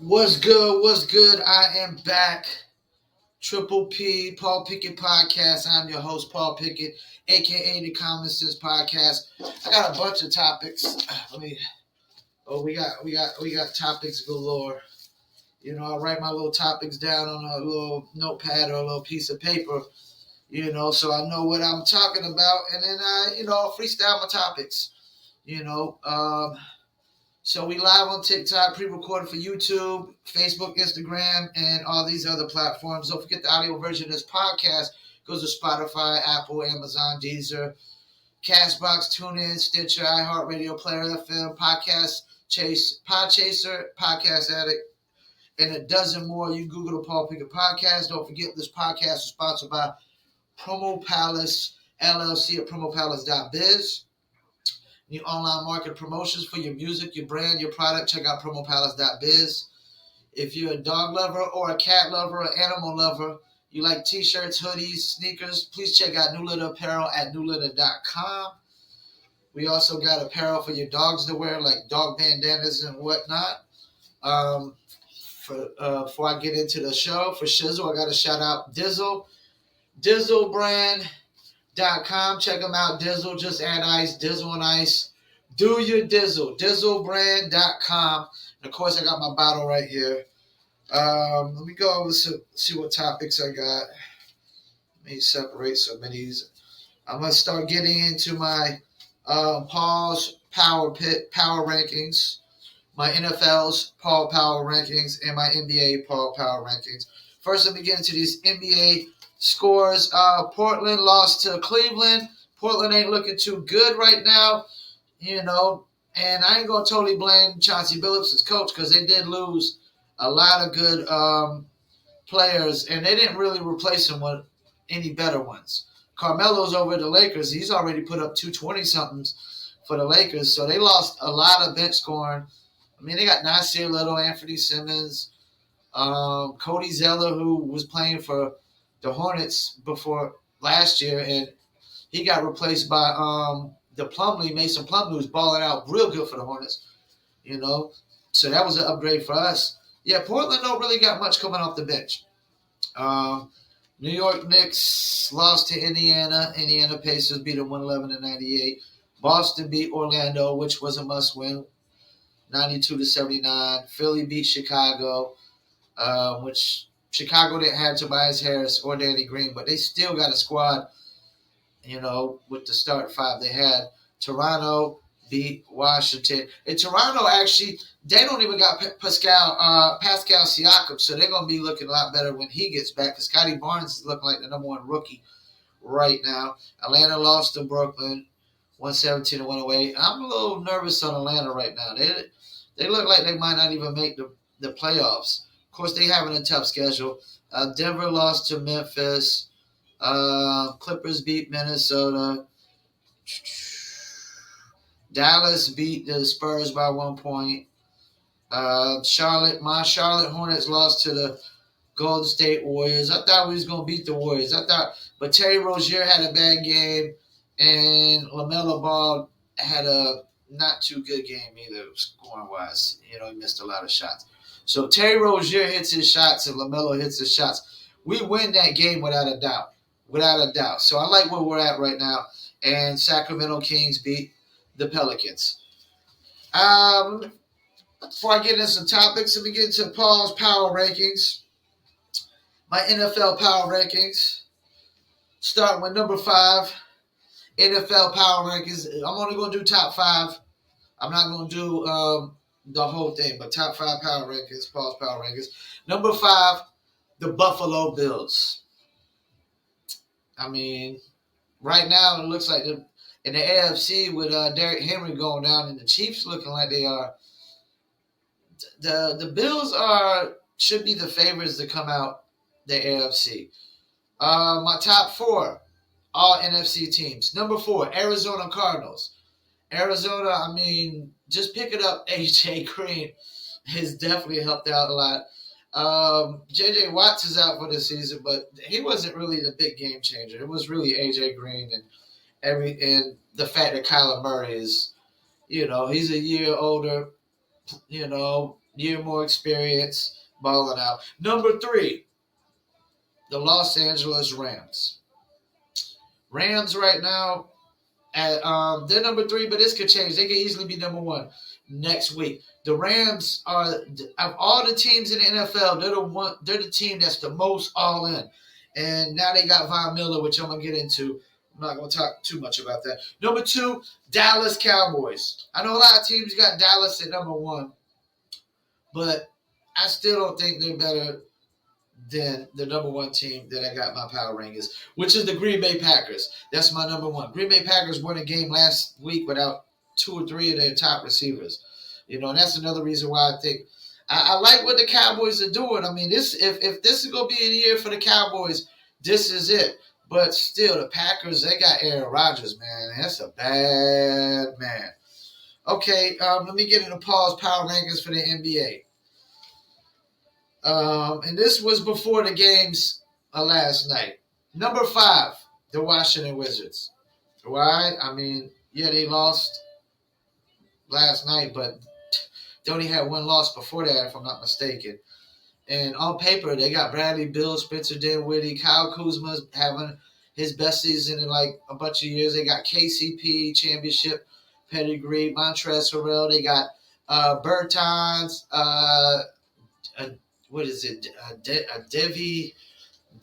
What's good? What's good? I am back. Triple P, Paul Pickett Podcast. I'm your host, Paul Pickett, aka the Common Sense Podcast. I got a bunch of topics. Let me. Oh, we got topics galore. You know, I write my little topics down on a little notepad or a little piece of paper. You know, so I know what I'm talking about, and then I freestyle my topics. You know, so we live on TikTok, pre-recorded for YouTube, Facebook, Instagram, and all these other platforms. Don't forget the audio version of this podcast goes to Spotify, Apple, Amazon, Deezer, Castbox, TuneIn, Stitcher, iHeartRadio, Player FM, Podchaser, Podcast Addict, and a dozen more. You Google the Paul Pickett Podcast. Don't forget this podcast is sponsored by Promo Palace LLC at promopalace.biz. New online market promotions for your music, your brand, your product. Check out promopalace.biz. If you're a dog lover or a cat lover or animal lover, you like t-shirts, hoodies, sneakers, please check out New Litter Apparel at newlitter.com. We also got apparel for your dogs to wear, like dog bandanas and whatnot. Before I get into the show, for Shizzle, I got to shout out Dizzle. DizzleBrand.com. Check them out. Dizzle, just add ice. Dizzle and ice. Do your Dizzle. DizzleBrand.com. And of course, I got my bottle right here. Let me go over see what topics I got. Let me separate some of these. I'm going to start getting into my Paul's Power Rankings, my NFL's Paul Power Rankings, and my NBA Paul Power Rankings. First, let me get into these NBA scores. Portland lost to Cleveland. Portland ain't looking too good right now, you know. And I ain't going to totally blame Chauncey Billups as coach because they did lose a lot of good players, and they didn't really replace them with any better ones. Carmelo's over the Lakers. He's already put up 220-somethings for the Lakers, so they lost a lot of bench scoring. I mean, they got Nasir Little, Anthony Simmons, Cody Zeller, who was playing for the Hornets before last year, and he got replaced by Mason Plumlee, who's balling out real good for the Hornets, you know. So that was an upgrade for us. Yeah, Portland don't really got much coming off the bench. New York Knicks lost to Indiana. Indiana Pacers beat them 111-98. Boston beat Orlando, which was a must-win, 92-79. Philly beat Chicago, which Chicago didn't have Tobias Harris or Danny Green, but they still got a squad, you know, with the start five they had. Toronto beat Washington. And Toronto, actually, they don't even got Pascal Siakam, so they're going to be looking a lot better when he gets back because Scotty Barnes is looking like the number one rookie right now. Atlanta lost to Brooklyn, 117-108. I'm a little nervous on Atlanta right now. They look like they might not even make the playoffs. Of course, they having a tough schedule. Denver lost to Memphis. Clippers beat Minnesota. Dallas beat the Spurs by 1 point. My Charlotte Hornets lost to the Golden State Warriors. I thought we was going to beat the Warriors. But Terry Rozier had a bad game, and LaMelo Ball had a not too good game either, scoring-wise. You know, he missed a lot of shots. So Terry Rozier hits his shots and LaMelo hits his shots. We win that game without a doubt. Without a doubt. So I like where we're at right now. And Sacramento Kings beat the Pelicans. Before I get into some topics, let me get into Paul's Power Rankings. My NFL Power Rankings. Starting with number 5, NFL Power Rankings. I'm only going to do top 5. I'm not going to do the whole thing, but top 5 Power Rankings, Paul's Power Rankings. Number 5, the Buffalo Bills. I mean, right now it looks like in the AFC with Derrick Henry going down and the Chiefs looking like they are. The Bills should be the favorites to come out the AFC. My top 4, all NFC teams. Number 4, Arizona Cardinals. Arizona, I mean, just picking up A.J. Green has definitely helped out a lot. J.J. Watts is out for the season, but he wasn't really the big game changer. It was really A.J. Green and the fact that Kyler Murray is, you know, he's a year older, you know, year more experience, balling out. Number 3, the Los Angeles Rams. Rams right now, they're number 3, but this could change. They could easily be number 1 next week. The Rams are, of all the teams in the NFL, they're the team that's the most all in. And now they got Von Miller, which I'm gonna get into. I'm not gonna talk too much about that. Number 2, Dallas Cowboys. I know a lot of teams got Dallas at number 1, but I still don't think they're better than the number 1 team that I got my power rankings, which is the Green Bay Packers. That's my number 1. Green Bay Packers won a game last week without 2 or 3 of their top receivers. And that's another reason why I think I like what the Cowboys are doing. I mean, this if this is gonna be a year for the Cowboys, this is it. But still, the Packers, they got Aaron Rodgers, man. That's a bad man. Okay, let me get into Paul's power rankings for the NBA. And this was before the games last night. Number 5, the Washington Wizards. Why? I mean, yeah, they lost last night, but they only had 1 loss before that, if I'm not mistaken. And on paper, they got Bradley Beal, Spencer Dinwiddie, Kyle Kuzma's having his best season in like a bunch of years. They got KCP, championship pedigree, Montrezl Harrell. They got Bertans, what is it? Devi,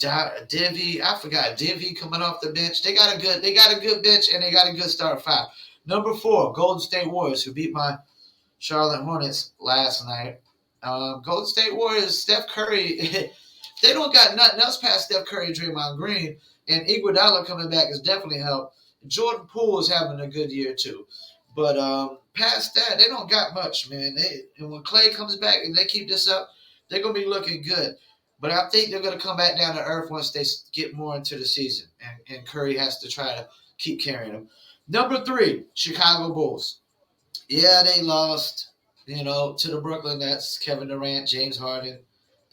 I forgot. Devi coming off the bench. They got a good bench, and they got a good start 5. Number 4, Golden State Warriors, who beat my Charlotte Hornets last night. Golden State Warriors, Steph Curry, they don't got nothing else past Steph Curry and Draymond Green, and Iguodala coming back has definitely helped. Jordan Poole is having a good year too, but past that, they don't got much, man. And when Clay comes back and they keep this up, they're gonna be looking good. But I think they're gonna come back down to earth once they get more into the season, and Curry has to try to keep carrying them. Number 3, Chicago Bulls. Yeah, they lost, to the Brooklyn Nets, Kevin Durant, James Harden,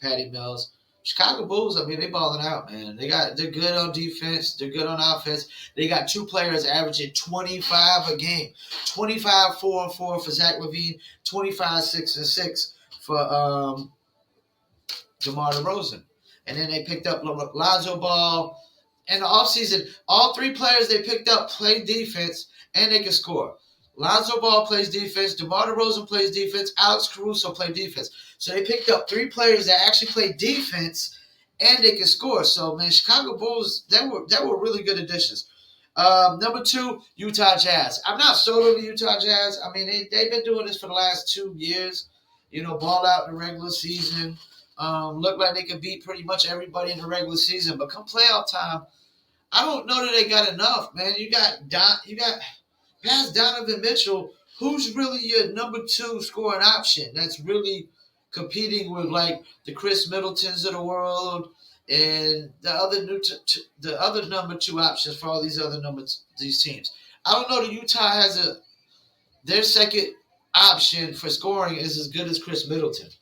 Patty Mills. Chicago Bulls, I mean, they balling out, man. They're good on defense. They're good on offense. They got 2 players averaging 25 a game. 25, 4 and 4 for Zach LaVine. 25, 6 and 6 for DeMar DeRozan. And then they picked up Lonzo Ball. In the offseason, all 3 players they picked up play defense, and they can score. Lonzo Ball plays defense. DeMar DeRozan plays defense. Alex Caruso plays defense. So they picked up 3 players that actually play defense, and they can score. So, man, Chicago Bulls, they were really good additions. Number 2, Utah Jazz. I'm not sold on the Utah Jazz. I mean, they've been doing this for the last 2 years. Ball out in the regular season. Look like they could beat pretty much everybody in the regular season. But come playoff time, I don't know that they got enough, man. You got past Donovan Mitchell, who's really your number 2 scoring option that's really competing with like the Chris Middletons of the world and the other number 2 options for all these other these teams. I don't know that Utah has their second option for scoring is as good as Chris Middleton,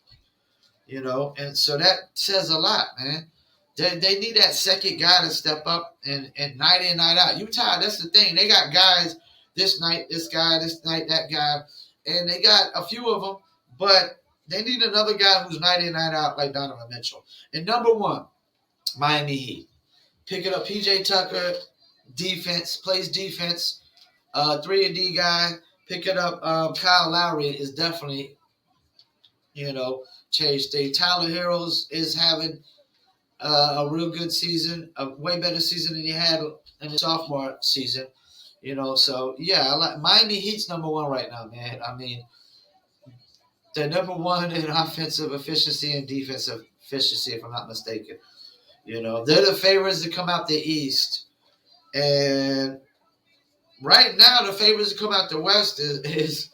and so that says a lot, man. They need that second guy to step up and night in, night out. Utah, that's the thing. They got guys this night, this guy, this night, that guy. And they got a few of them, but they need another guy who's night in, night out like Donovan Mitchell. And number 1, Miami Heat. Picking up P.J. Tucker, defense, plays defense, 3-and-D guy. Picking up Kyle Lowry is definitely, changed. Tyler Heroes is having a real good season, a way better season than he had in his sophomore season. So yeah, I like Miami Heat's number 1 right now, man. I mean, they're number 1 in offensive efficiency and defensive efficiency, if I'm not mistaken. They're the favorites to come out the East, and right now the favorites to come out the West is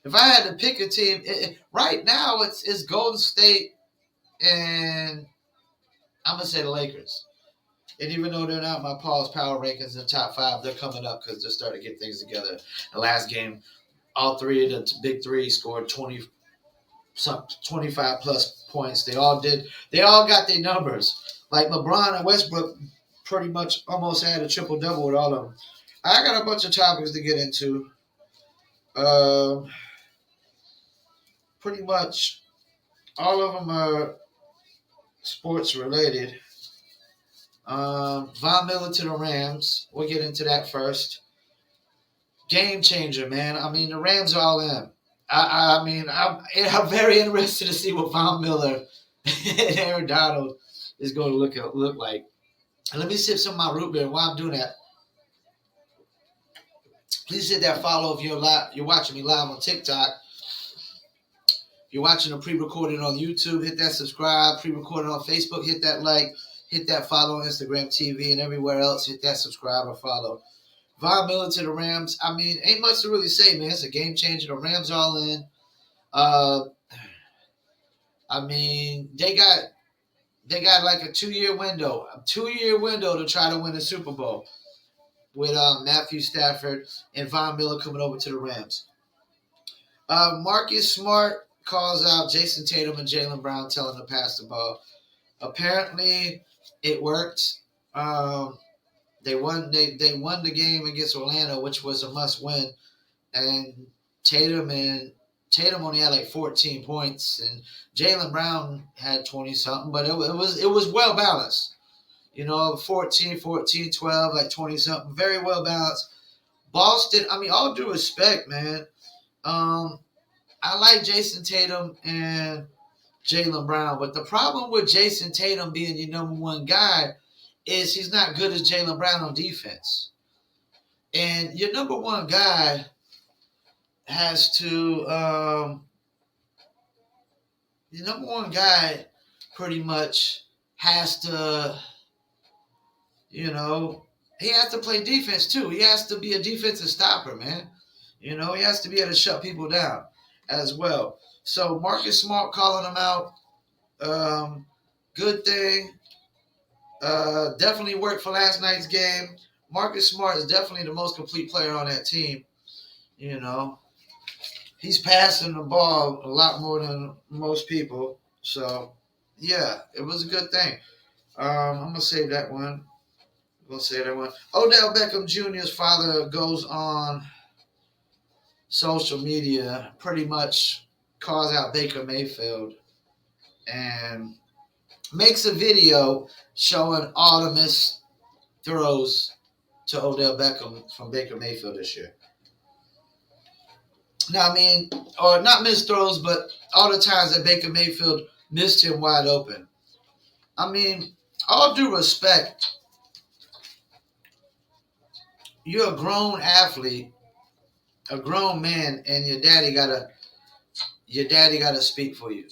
if I had to pick a team, right now it's Golden State, and I'm gonna say the Lakers. And even though they're not my Paul's power rankings in the top 5, they're coming up because they're starting to get things together. The last game, all 3 of the big 3 scored 25 plus points. They all got their numbers. Like LeBron and Westbrook pretty much almost had a triple-double with all of them. I got a bunch of topics to get into. Pretty much All of them are sports related. Von Miller to the Rams. We'll get into that first. Game changer, man. I mean, the Rams are all in. I'm very interested to see what Von Miller and Aaron Donald is going to look like. And let me sip some of my root beer. While I'm doing that, please hit that follow if you're watching me live on TikTok. If you're watching a pre-recorded on YouTube, hit that subscribe. Pre-recorded on Facebook, hit that like. Hit that follow on Instagram TV and everywhere else. Hit that subscribe or follow. Von Miller to the Rams. I mean, ain't much to really say, man. It's a game changer. The Rams all in. I mean, they got like a 2-year window, to try to win the Super Bowl with Matthew Stafford and Von Miller coming over to the Rams. Marcus Smart calls out Jason Tatum and Jaylen Brown, telling him to pass the ball. Apparently, it worked. They won. They won the game against Orlando, which was a must win. And Tatum only had like 14 points, and Jaylen Brown had 20 something. But it was well balanced. 14, 12, like 20 something, very well balanced. Boston. I mean, all due respect, man. I like Jason Tatum and Jaylen Brown, but the problem with Jason Tatum being your number one guy is he's not good as Jaylen Brown on defense. And your number one guy has to, pretty much has to, he has to play defense too. He has to be a defensive stopper, man. He has to be able to shut people down as well. So Marcus Smart calling him out, good thing. Definitely worked for last night's game. Marcus Smart is definitely the most complete player on that team. He's passing the ball a lot more than most people. So, yeah, it was a good thing. I'm going to save that one. Odell Beckham Jr.'s father goes on social media, pretty much calls out Baker Mayfield and makes a video showing all the missed throws to Odell Beckham from Baker Mayfield this year. Now, I mean, or not missed throws, but all the times that Baker Mayfield missed him wide open. I mean, all due respect, you're a grown athlete, a grown man, and your daddy gotta speak for you.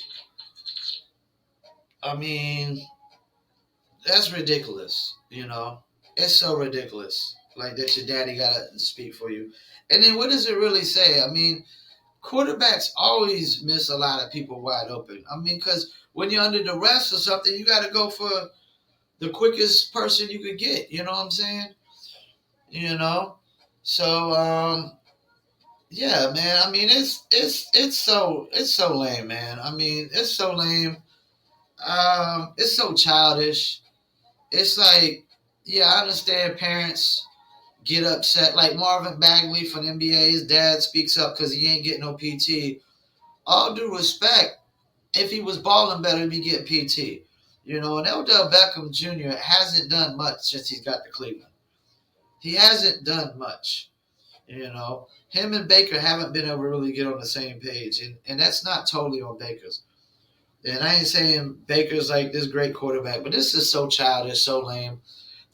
I mean, that's ridiculous, It's so ridiculous, like that your daddy gotta speak for you. And then what does it really say? I mean, quarterbacks always miss a lot of people wide open. I mean, because when you're under duress or something, you got to go for the quickest person you could get. You know what I'm saying? So, yeah, man. I mean, it's so lame, man. I mean, it's so lame. It's so childish. It's like, yeah, I understand parents get upset. Like Marvin Bagley from the NBA, his dad speaks up because he ain't getting no PT. All due respect, if he was balling better, he'd be getting PT. And Odell Beckham Jr. hasn't done much since he's got to Cleveland. He hasn't done much. Him and Baker haven't been able to really get on the same page. And that's not totally on Baker's. And I ain't saying Baker's like this great quarterback, but this is so childish, so lame,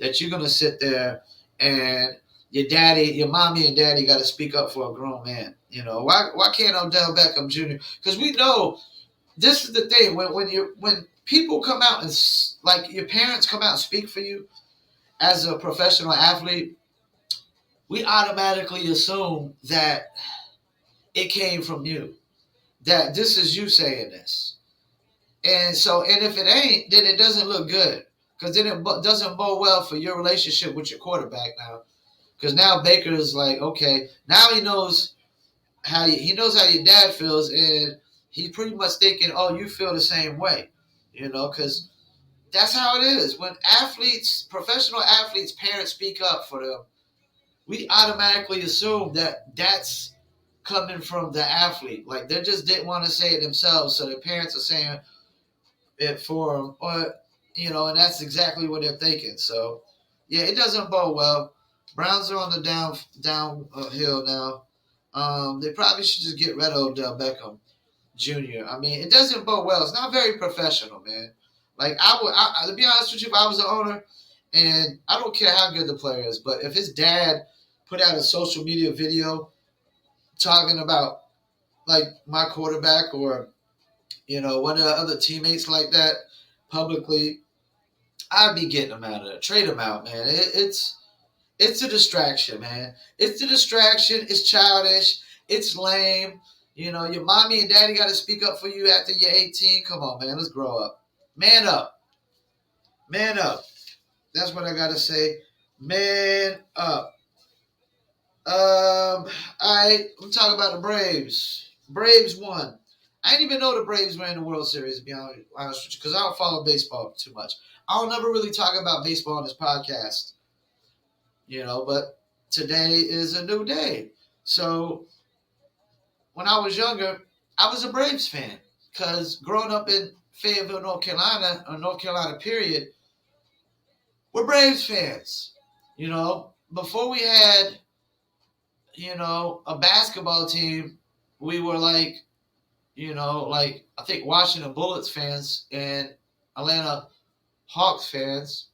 that you're going to sit there and your mommy and daddy got to speak up for a grown man. Why can't Odell Beckham Jr.? Because we know this is the thing. When people come out and, like, your parents come out and speak for you as a professional athlete, we automatically assume that it came from you, that this is you saying this. And if it ain't, then it doesn't look good, because then it doesn't bode well for your relationship with your quarterback now. Because now Baker is like, okay, now he knows how your dad feels, and he's pretty much thinking, oh, you feel the same way, because that's how it is. When professional athletes, parents speak up for them, we automatically assume that that's coming from the athlete. Like they just didn't want to say it themselves, so their parents are saying it for them, or and that's exactly what they're thinking. So, yeah, it doesn't bode well. Browns are on the downhill now. They probably should just get rid of Odell Beckham Jr. I mean, it doesn't bode well. It's not very professional, man. Like to be honest with you, if I was the owner, and I don't care how good the player is, but if his dad put out a social media video talking about like my quarterback or one of the other teammates like that publicly, I'd be getting him out of there. Trade him out, man. It's a distraction, man. It's a distraction. It's childish. It's lame. Your mommy and daddy got to speak up for you after you're 18. Come on, man. Let's grow up. Man up. Man up. That's what I got to say. Man up. All right. I'm talking about the Braves. Braves won. I didn't even know the Braves were in the World Series, to be honest with you, because I don't follow baseball too much. I'll never really talk about baseball on this podcast, but today is a new day. So when I was younger, I was a Braves fan because growing up in Fayetteville, North Carolina, period, we're Braves fans. Before we had, a basketball team, we were like I think Washington Bullets fans and Atlanta Hawks fans.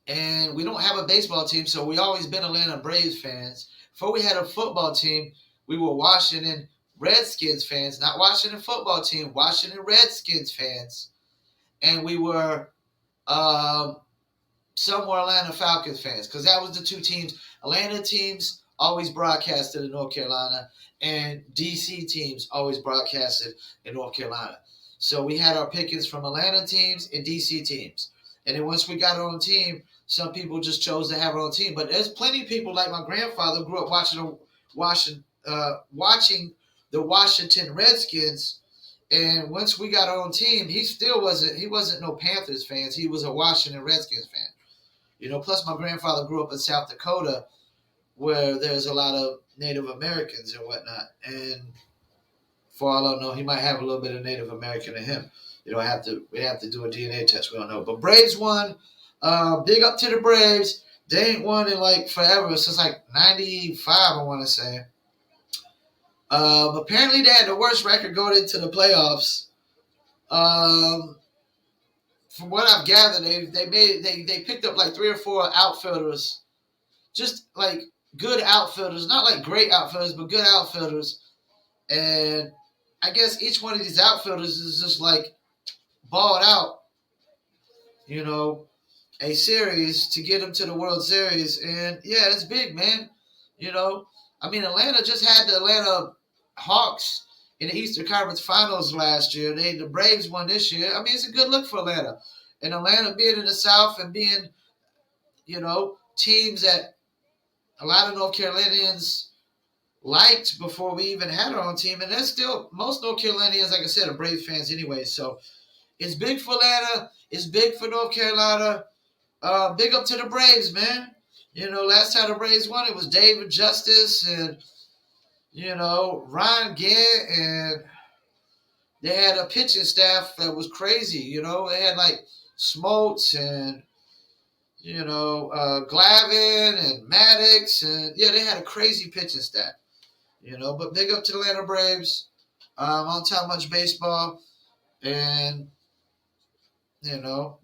And we don't have a baseball team, so we always been Atlanta Braves fans. Before we had a football team, we were Washington Redskins fans, not Washington football team, Washington Redskins fans. And we were some were Atlanta Falcons fans, because that was the two teams. Atlanta teams always broadcasted in North Carolina, and DC teams always broadcasted in North Carolina. So we had our pickings from Atlanta teams and DC teams. And then once we got our own team, some people just chose to have our own team. But there's plenty of people, like my grandfather, grew up watching the Washington Redskins. And once we got our own team, he wasn't no Panthers fans. He was a Washington Redskins fan. Plus my grandfather grew up in South Dakota, where there's a lot of Native Americans and whatnot. And for all I know, he might have a little bit of Native American in him. We have to do a DNA test. We don't know. But Braves won. Big up to the Braves. They ain't won in like forever, since like 95, I want to say. Apparently they had the worst record going into the playoffs. From what I've gathered, they picked up like 3 or 4 outfielders, just like good outfielders, not like great outfielders, but good outfielders. And I guess each one of these outfielders is just like balled out, a series to get them to the World Series. And yeah, it's big, man. I mean, Atlanta just had the Atlanta Hawks in the Eastern Conference Finals last year. The Braves won this year. I mean, it's a good look for Atlanta. And Atlanta being in the South and being, teams that a lot of North Carolinians liked before we even had our own team. And there's still, most North Carolinians, like I said, are Braves fans anyway. So it's big for Atlanta. It's big for North Carolina. Big up to the Braves, man. Last time the Braves won, it was David Justice and, Ryan Gant, and they had a pitching staff that was crazy. They had like Smoltz and, Glavin and Maddox, and yeah, they had a crazy pitching staff. But big up to the Atlanta Braves. I don't tell much baseball, and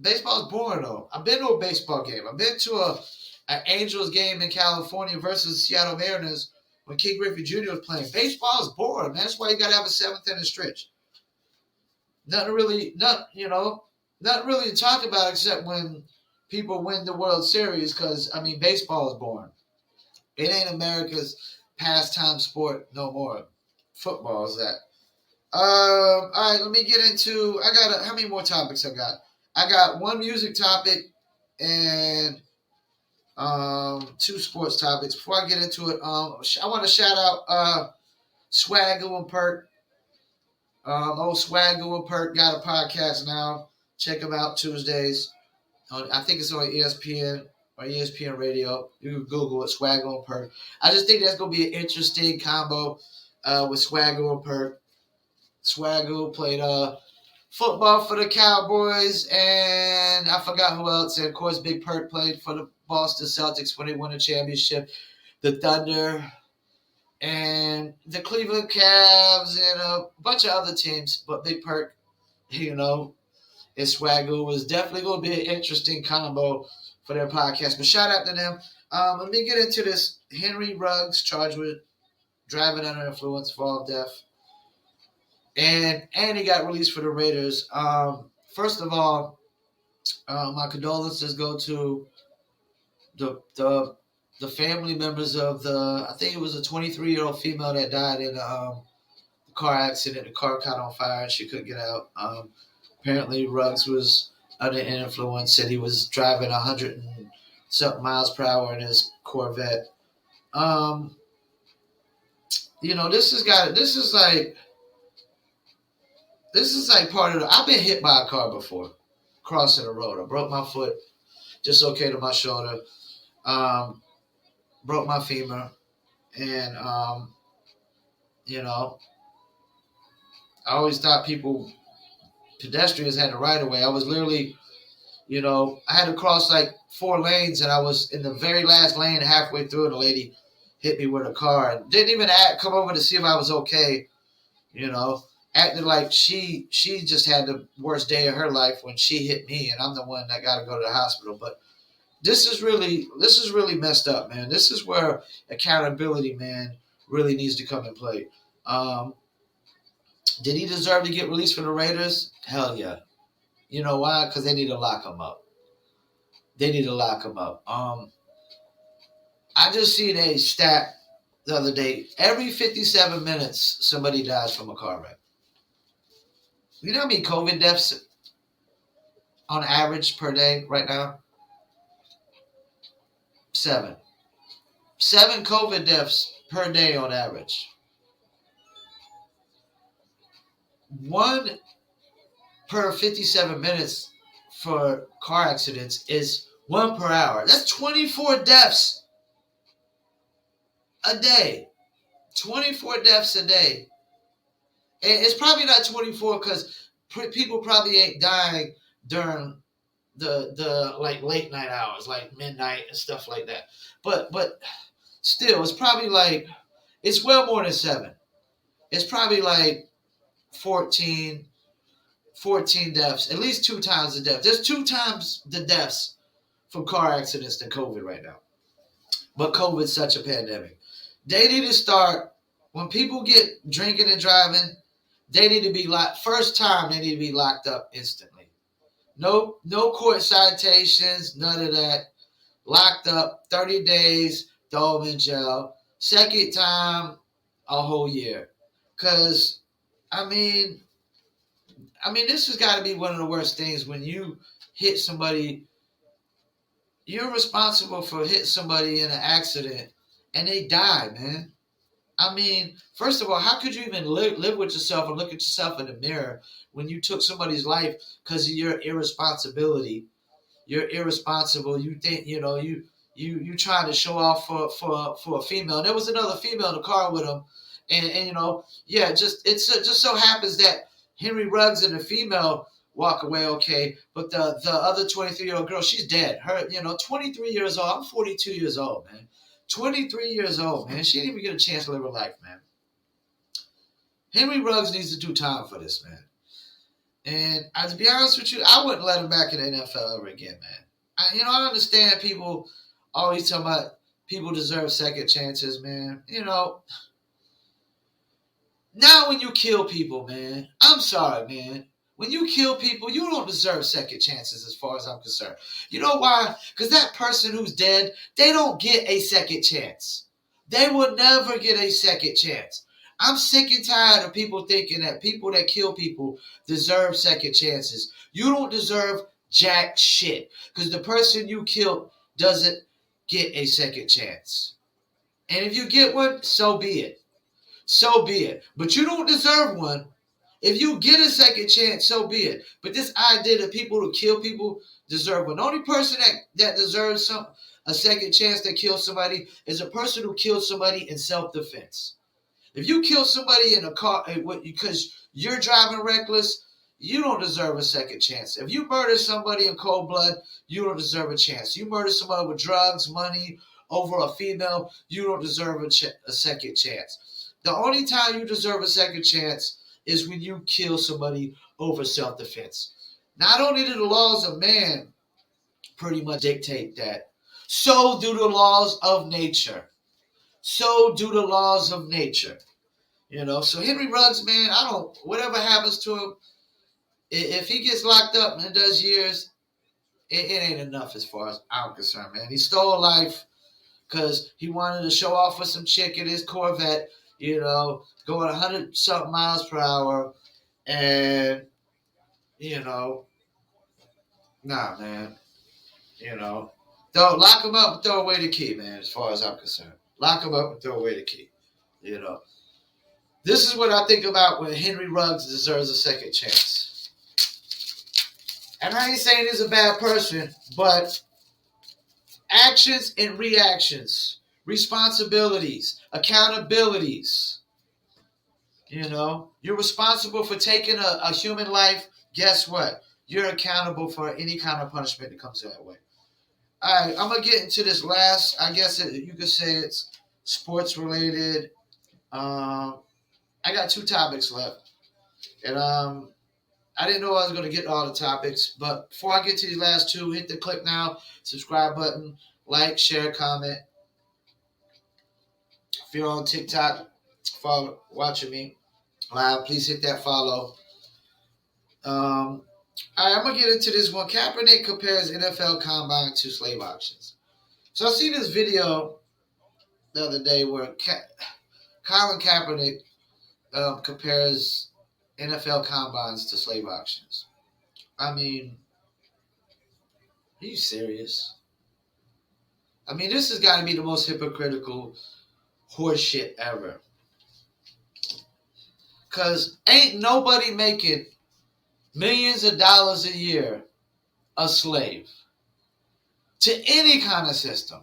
baseball's boring though. I've been to a baseball game. I've been to an Angels game in California versus Seattle Mariners when King Griffey Jr. was playing. Baseball is boring, man. That's why you gotta have a 7th inning stretch. Nothing really to talk about except when people win the World Series, because I mean baseball is boring. It ain't America's pastime sport no more. Football is that. All right, let me get into. How many more topics I got? I got one music topic and 2 sports topics. Before I get into it, I want to shout out Swaggle and Perk. Old Swaggle and Perk got a podcast now. Check them out Tuesdays. I think it's on ESPN or ESPN Radio. You can Google it, Swaggle and Perk. I just think that's gonna be an interesting combo with Swaggle and Perk. Swaggle played football for the Cowboys, and I forgot who else. And of course, Big Perk played for the Boston Celtics when they won the championship. The Thunder and the Cleveland Cavs and a bunch of other teams. But Big Perk, and Swaggle was definitely going to be an interesting combo for their podcast. But shout out to them. Let me get into this. Henry Ruggs charged with driving under influence, fall death. And he got released for the Raiders. First of all, my condolences go to the family members of I think it was a 23-year-old female that died in a car accident. The car caught on fire and she couldn't get out. Apparently, Ruggs was under influence, said he was driving 100 and something miles per hour in his Corvette. This is like part of I've been hit by a car before, crossing the road. I broke my foot, dislocated my shoulder, broke my femur, and I always thought pedestrians had the right of way. I was literally, I had to cross like 4 lanes, and I was in the very last lane halfway through, and the lady hit me with a car and didn't even come over to see if I was okay, acted like she just had the worst day of her life when she hit me, and I'm the one that got to go to the hospital. But this is really messed up, man. This is where accountability, man, really needs to come in play. Did he deserve to get released from the Raiders? Hell yeah. You know why? Because they need to lock him up. I just seen a stat the other day. Every 57 minutes, somebody dies from a car wreck. You know how many COVID deaths on average per day right now? 7. 7 COVID deaths per day on average. 1 per 57 minutes for car accidents is 1 per hour. That's 24 deaths a day. 24 deaths a day. And it's probably not 24 because people probably ain't dying during the like late night hours, like midnight and stuff like that. But still, it's probably like, it's well more than 7. It's probably like 14 deaths, at least 2 times the death. There's 2 times the deaths from car accidents than COVID right now. But COVID's such a pandemic. They need to start, when people get drinking and driving, they need to be locked. First time, they need to be locked up instantly. No court citations, none of that. Locked up 30 days, throw them in jail. Second time, a whole year. Because, I mean, this has got to be one of the worst things when you hit somebody. You're responsible for hitting somebody in an accident and they die, man. I mean, first of all, how could you even live with yourself and look at yourself in the mirror when you took somebody's life because of your irresponsibility? You're irresponsible. You think, you trying to show off for a female. And there was another female in the car with him. And it just so happens that Henry Ruggs and the female walk away okay, but the other 23-year-old girl, she's dead. Her, 23 years old. I'm 42 years old, man. 23 years old, man. She didn't even get a chance to live her life, man. Henry Ruggs needs to do time for this, man. And to be honest with you, I wouldn't let him back in the NFL ever again, man. I understand people always talking about people deserve second chances, man. Now when you kill people, man, I'm sorry, man. When you kill people, you don't deserve second chances as far as I'm concerned. You know why? Because that person who's dead, they don't get a second chance. They will never get a second chance. I'm sick and tired of people thinking that people that kill people deserve second chances. You don't deserve jack shit because the person you killed doesn't get a second chance. And if you get one, so be it. So be it. But you don't deserve one. If you get a second chance, so be it. But this idea that people who kill people deserve one. The only person that deserves a second chance that kills somebody is a person who killed somebody in self-defense. If you kill somebody in a car because you're driving reckless, you don't deserve a second chance. If you murder somebody in cold blood, you don't deserve a chance. You murder somebody with drugs, money, over a female, you don't deserve a second chance. The only time you deserve a second chance is when you kill somebody over self-defense. Not only do the laws of man pretty much dictate that, so do the laws of nature. So do the laws of nature. So Henry Ruggs, man, whatever happens to him, if he gets locked up and does years, it ain't enough as far as I'm concerned, man. He stole a life because he wanted to show off with some chick in his Corvette, going 100-something miles per hour. And, nah, man. Don't lock him up and throw away the key, man, as far as I'm concerned. Lock him up and throw away the key. This is what I think about when Henry Ruggs deserves a second chance. And I ain't saying he's a bad person, but actions and reactions, responsibilities, accountabilities. You're responsible for taking a human life. Guess what? You're accountable for any kind of punishment that comes that way. All right, I'm going to get into this last, I guess you could say it's sports related. I got 2 topics left. And I didn't know I was going to get all the topics. But before I get to these last 2, hit the click now, subscribe button, like, share, comment. If you're on TikTok, watching me live, please hit that follow. All right, I'm going to get into this one. Kaepernick compares NFL Combine to slave auctions. So I seen this video the other day where Colin Kaepernick compares NFL Combines to slave auctions. I mean, are you serious? I mean, this has got to be the most hypocritical horseshit ever. Because ain't nobody making millions of dollars a year a slave to any kind of system.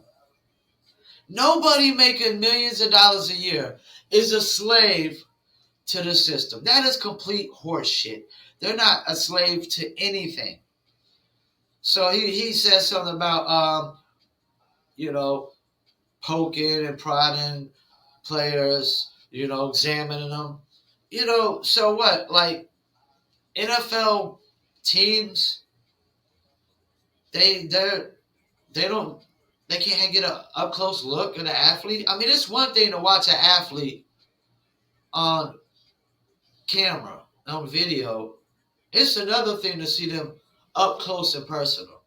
Nobody making millions of dollars a year is a slave to the system. That is complete horseshit. They're not a slave to anything. So he says something about, poking and prodding players, examining them. So what? Like, NFL teams, they can't get an up close look at an athlete. I mean, it's one thing to watch an athlete on camera, on video. It's another thing to see them up close and personal.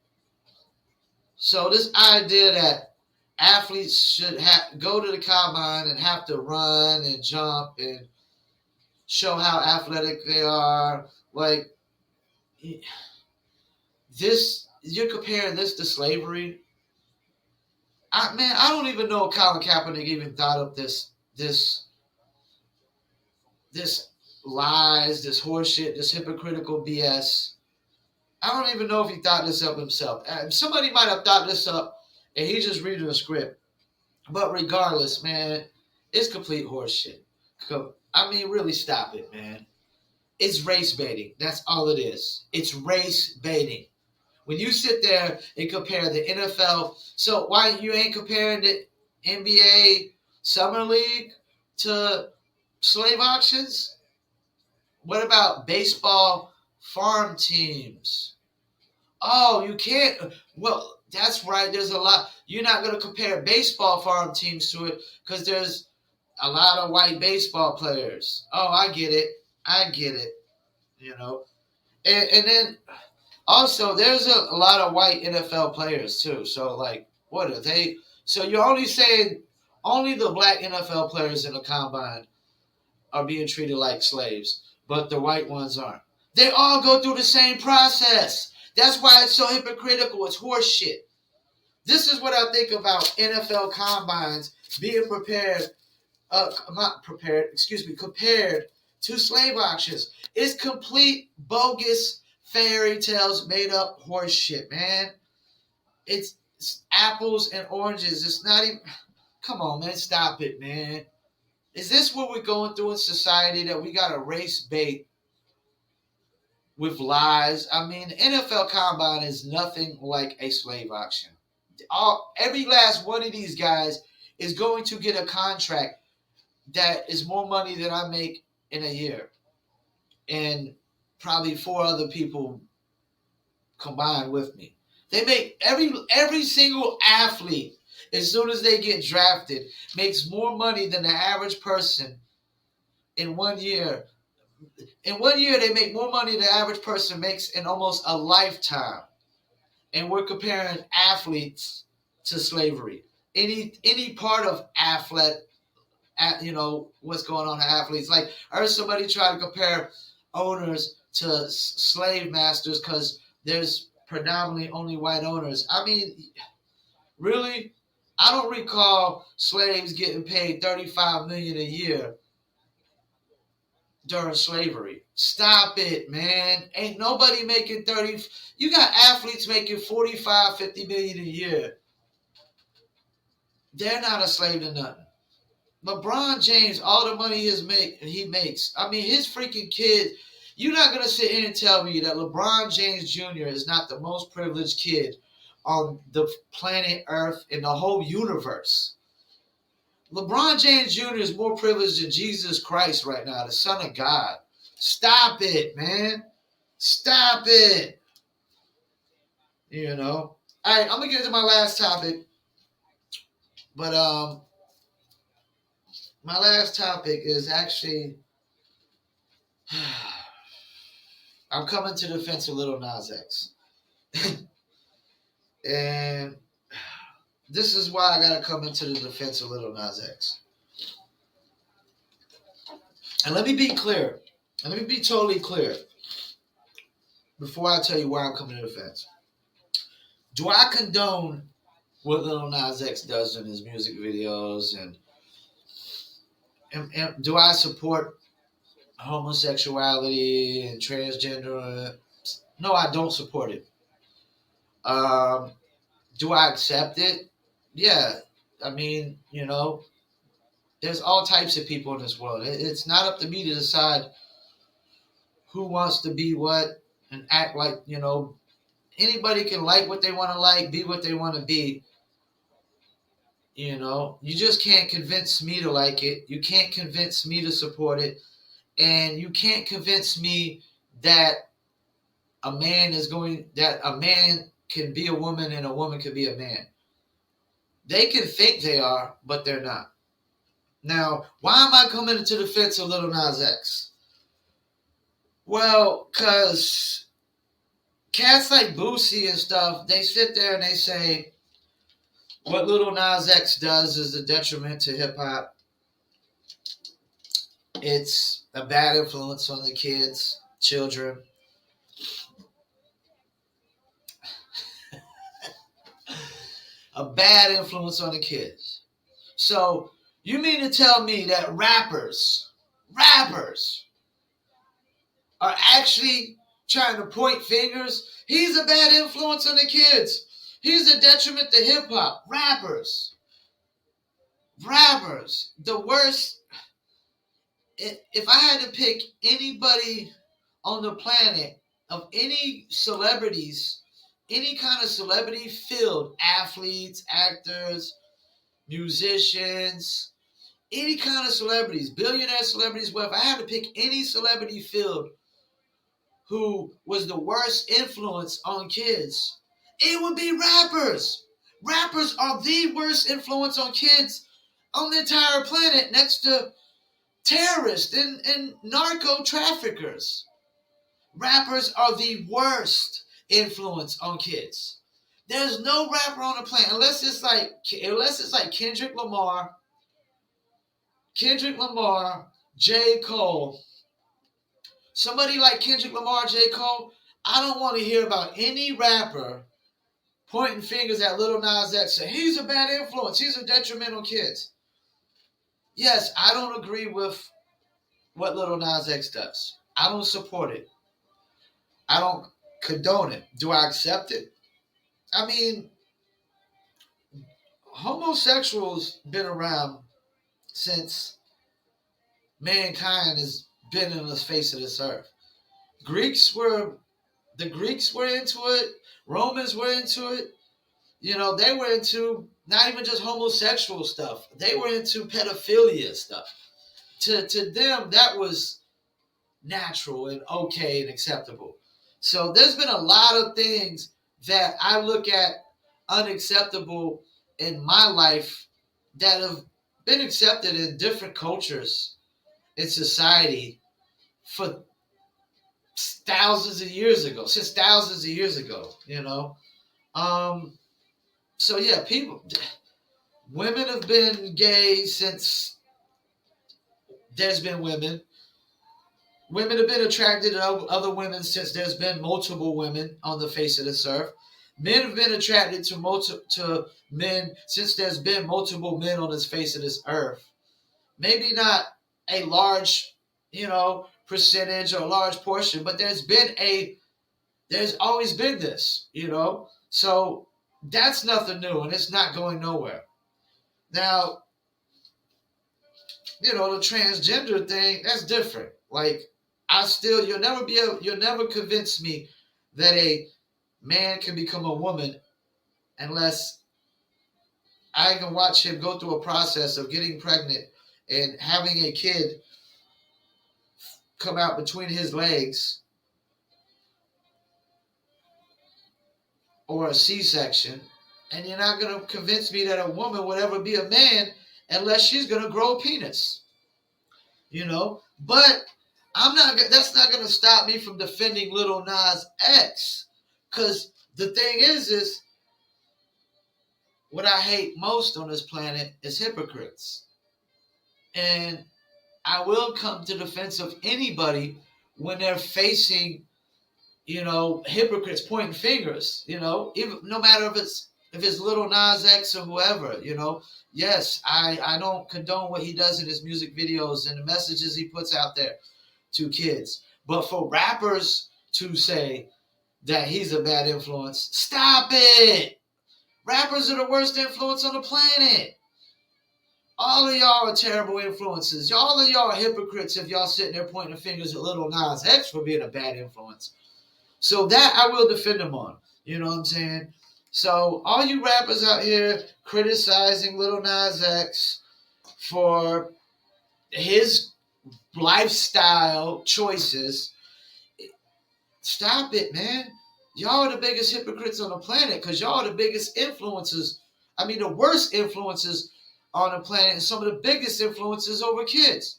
So this idea that athletes should go to the combine and have to run and jump and show how athletic they are, like this, you're comparing this to slavery. I don't even know if Colin Kaepernick even thought of this lies, this horseshit, this hypocritical BS. I don't even know if he thought this up himself. Somebody might have thought this up and he's just reading a script. But regardless, man, it's complete horseshit. I mean, really stop it, man. It's race baiting. That's all it is. It's race baiting. When you sit there and compare the NFL, so why you ain't comparing the NBA Summer League to slave auctions? What about baseball farm teams? Oh, you can't. Well, that's right. There's a lot. You're not going to compare baseball farm teams to it because there's a lot of white baseball players. Oh, I get it. And then also there's a lot of white NFL players too. So like, what are they? So you're only saying only the black NFL players in the combine are being treated like slaves, but the white ones aren't. They all go through the same process. That's why it's so hypocritical. It's horse shit. This is what I think about NFL combines being compared to slave auctions. It's complete bogus fairy tales, made up horse shit, man. It's apples and oranges. It's not even. Come on, man. Stop it, man. Is this what we're going through in society, that we got to race bait with lies? I mean, the NFL Combine is nothing like a slave auction. Every last one of these guys is going to get a contract that is more money than I make in a year, and probably four other people combined with me. They make every single athlete, as soon as they get drafted, makes more money than the average person in 1 year. In 1 year, they make more money than the average person makes in almost a lifetime. And we're comparing athletes to slavery. Any part of what's going on in athletes. Like, I heard somebody try to compare owners to slave masters because there's predominantly only white owners. I mean, really? I don't recall slaves getting paid $35 million a year during slavery. Stop it, man. Ain't nobody making 30. You got athletes making 45, 50 million a year. They're not a slave to nothing. LeBron James, all the money he makes. I mean, his freaking kid. You're not going to sit here and tell me that LeBron James Jr. is not the most privileged kid on the planet Earth in the whole universe. LeBron James Jr. is more privileged than Jesus Christ right now, the Son of God. Stop it, man. Stop it. You know. All right, I'm going to get to my last topic. But my last topic is actually, I'm coming to the defense of Lil Nas X. And this is why I got to come into the defense of Lil Nas X. And let me be clear. And let me be totally clear before I tell you why I'm coming to the defense. Do I condone what Lil Nas X does in his music videos, and do I support homosexuality and transgender? No, I don't support it. Do I accept it? Yeah. I mean, there's all types of people in this world. It's not up to me to decide who wants to be what and act like, anybody can like what they want to like, be what they want to be. You just can't convince me to like it. You can't convince me to support it. And you can't convince me that a man can be a woman and a woman can be a man. They can think they are, but they're not. Now, why am I coming into the defense of Lil Nas X? Well, because cats like Boosie and stuff, they sit there and they say, what Lil Nas X does is a detriment to hip-hop. It's a bad influence on the kids, children. A bad influence on the kids. So, you mean to tell me that rappers are actually trying to point fingers? He's a bad influence on the kids. He's a detriment to hip-hop. Rappers. The worst. If I had to pick anybody on the planet of any celebrities, any kind of celebrity field, athletes, actors, musicians, any kind of celebrities, billionaire celebrities, well, if I had to pick any celebrity field who was the worst influence on kids, it would be rappers. Rappers are the worst influence on kids on the entire planet, next to terrorists and narco traffickers. Rappers are the worst influence on kids. There's no rapper on the planet unless it's like Kendrick Lamar, J. Cole. Somebody like Kendrick Lamar, J. Cole, I don't want to hear about any rapper pointing fingers at Lil Nas X saying he's a bad influence, he's a detriment on kids. Yes, I don't agree with what Lil Nas X does. I don't support it. I don't condone it. Do I accept it? I mean, homosexuals been around since mankind has been on the face of this earth. Greeks were the Greeks were into it. Romans were into it. You know, they were into not even just homosexual stuff. They were into pedophilia stuff. To them, that was natural and okay and acceptable. So there's been a lot of things that I look at unacceptable in my life that have been accepted in different cultures in society for thousands of years ago, since thousands of years ago, you know. Um, so yeah, women have been gay since there's been women. Women have been attracted to other women since there's been multiple women on the face of this earth. Men have been attracted to men since there's been multiple men on this face of this earth. Maybe not a large, percentage or a large portion, but there's always been this, So that's nothing new, and it's not going nowhere. Now, the transgender thing, that's different. Like, you'll never convince me that a man can become a woman unless I can watch him go through a process of getting pregnant and having a kid come out between his legs, or a C-section, and you're not going to convince me that a woman would ever be a man unless she's going to grow a penis. But that's not going to stop me from defending Lil Nas X, because the thing is what I hate most on this planet is hypocrites. And I will come to defense of anybody when they're facing, hypocrites pointing fingers, even no matter if it's Lil Nas X or whoever, Yes, I don't condone what he does in his music videos and the messages he puts out there to kids. But for rappers to say that he's a bad influence, stop it. Rappers are the worst influence on the planet. All of y'all are terrible influences. All of y'all are hypocrites if y'all sitting there pointing fingers at Lil Nas X for being a bad influence. So that I will defend him on. You know what I'm saying? So all you rappers out here criticizing Lil Nas X for his lifestyle choices, stop it, man. Y'all are the biggest hypocrites on the planet because y'all are the biggest influences. I mean, the worst influences on the planet and some of the biggest influences over kids.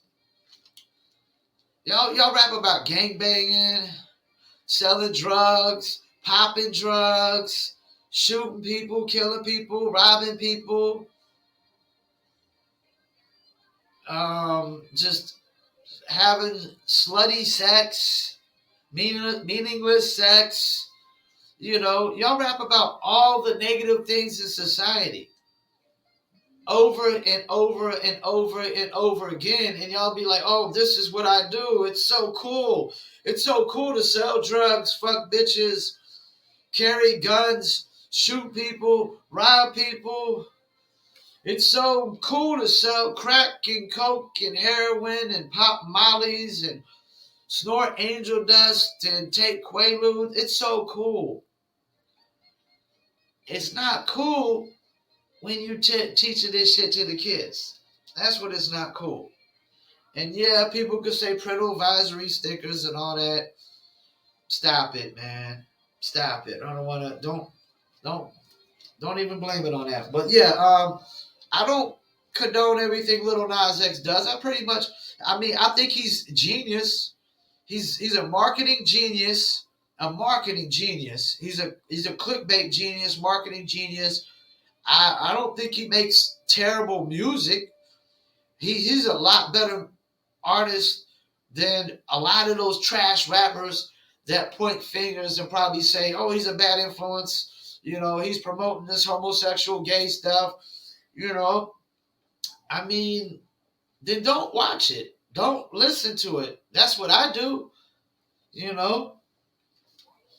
Y'all rap about gangbanging, selling drugs, popping drugs, shooting people, killing people, robbing people, just having slutty sex, meaningless sex. Y'all rap about all the negative things in society over and over and over and over again, and y'all be like, oh, this is what I do. It's so cool. It's so cool to sell drugs, fuck bitches, carry guns, shoot people, rob people. It's so cool to sell crack and coke and heroin and pop mollies and snort angel dust and take Quaaludes. It's so cool. It's not cool when you teaching this shit to the kids. That's what it's not cool. And yeah, people could say parental advisory stickers and all that. Stop it, man. Stop it. I don't want to. Don't even blame it on that. But yeah, I don't condone everything Lil Nas X does. I think he's genius. He's a marketing genius. A marketing genius. He's a clickbait genius, marketing genius. I don't think he makes terrible music. He's a lot better artist than a lot of those trash rappers that point fingers and probably say, oh, he's a bad influence. He's promoting this homosexual gay stuff. Then don't watch it. Don't listen to it. That's what I do.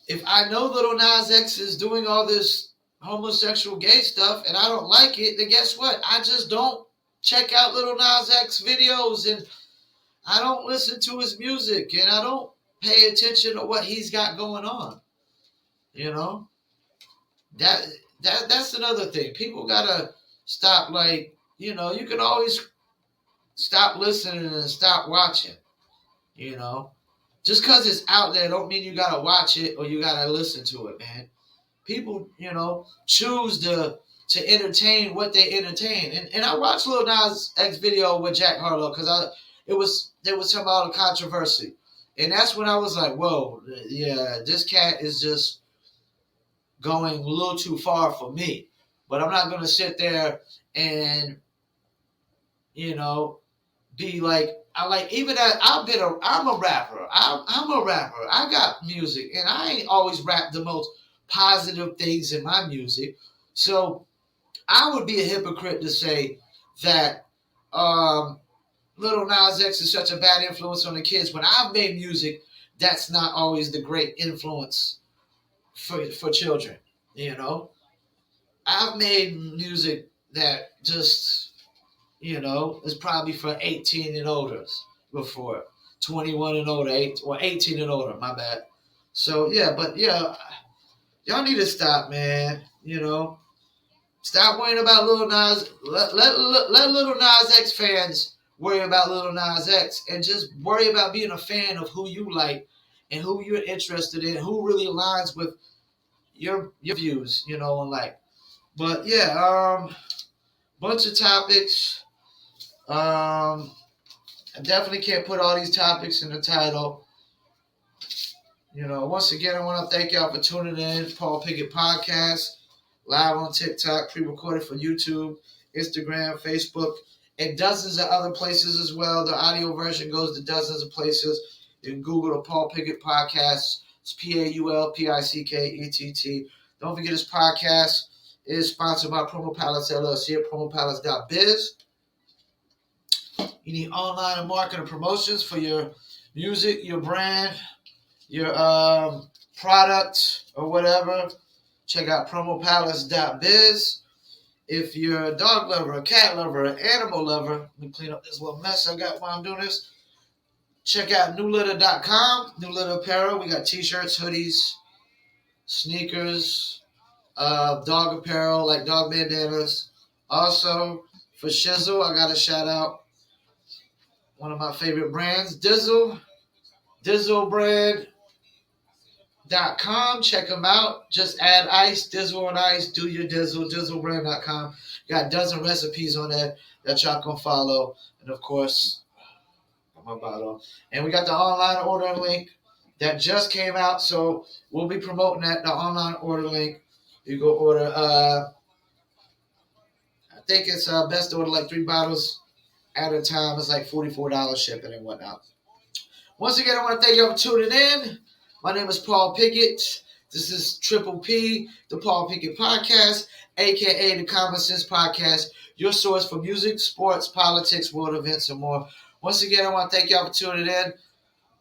If I know Lil Nas X is doing all this homosexual gay stuff and I don't like it, then guess what? I just don't check out Lil Nas X videos and I don't listen to his music and I don't pay attention to what he's got going on. You know? That that's another thing. People gotta stop you can always stop listening and stop watching. You know? Just cause it's out there don't mean you gotta watch it or you gotta listen to it, man. People, choose to entertain what they entertain. And I watched Lil Nas X video with Jack Harlow because they was talking about a controversy. And that's when I was like, whoa, yeah, this cat is just going a little too far for me. But I'm not gonna sit there and, be like even that I'm a rapper. I'm a rapper. I got music and I ain't always rap the most positive things in my music. So I would be a hypocrite to say that Little Nas X is such a bad influence on the kids when I've made music that's not always the great influence for children. I've made music that just is probably for 18 and older before 21 and older, 18 and older, my bad. So yeah, but yeah, y'all need to stop, man. Stop worrying about Lil Nas. Let Lil Nas X fans worry about Lil Nas X and just worry about being a fan of who you like and who you're interested in, who really aligns with your views, and like. But yeah, bunch of topics. I definitely can't put all these topics in the title. Once again, I want to thank y'all for tuning in. Paul Pickett Podcast, live on TikTok, pre-recorded for YouTube, Instagram, Facebook, and dozens of other places as well. The audio version goes to dozens of places. You can Google the Paul Pickett Podcast. It's PaulPickett. Don't forget this podcast is sponsored by Promo Palace LLC at promopalace.biz. You need online and marketing promotions for your music, your brand, your product, or whatever. Check out promopalace.biz. If you're a dog lover, a cat lover, an animal lover, let me clean up this little mess I got while I'm doing this. Check out newlitter.com, New Litter Apparel. We got t-shirts, hoodies, sneakers, dog apparel like dog bandanas. Also, for Shizzle, I got to shout out one of my favorite brands, Dizzle, DizzleBrand.com. Check them out. Just add ice, Dizzle and ice. Do your Dizzle, DizzleBrand.com. Got a dozen recipes on there that y'all can follow. And of course, my bottle. And we got the online ordering link that just came out. So we'll be promoting that, the online order link. You go order, I think it's best to order like 3 bottles at a time. It's like $44 shipping and whatnot. Once again, I want to thank you for tuning in. My name is Paul Pickett. This is Triple P, the Paul Pickett Podcast, a.k.a. the Common Sense Podcast, your source for music, sports, politics, world events, and more. Once again, I want to thank y'all for tuning in.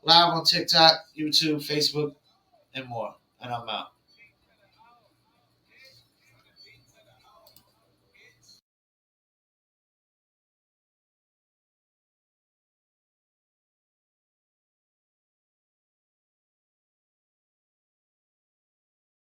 Live on TikTok, YouTube, Facebook, and more. And I'm out.